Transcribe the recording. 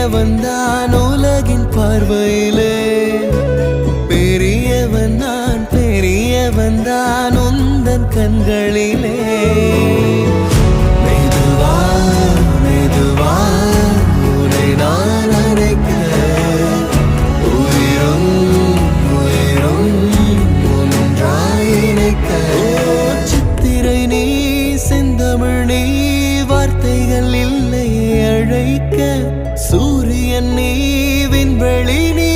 சிறியவன் தான் உலகின் பார்வையிலே, பெரியவன் நான் பெரியவன் தான் உந்தன் கண்களிலே. மெதுவா மெதுவா உன்னை நான் அழைக்க, உயிரும் உயிரும் ஒன்றாய் இணைக்க. சித்திரை நீ செந்தமிழ் நீ, வார்த்தைகள் இல்லை அழைக்க. சூரியன் நீ விண்வெளி நீ,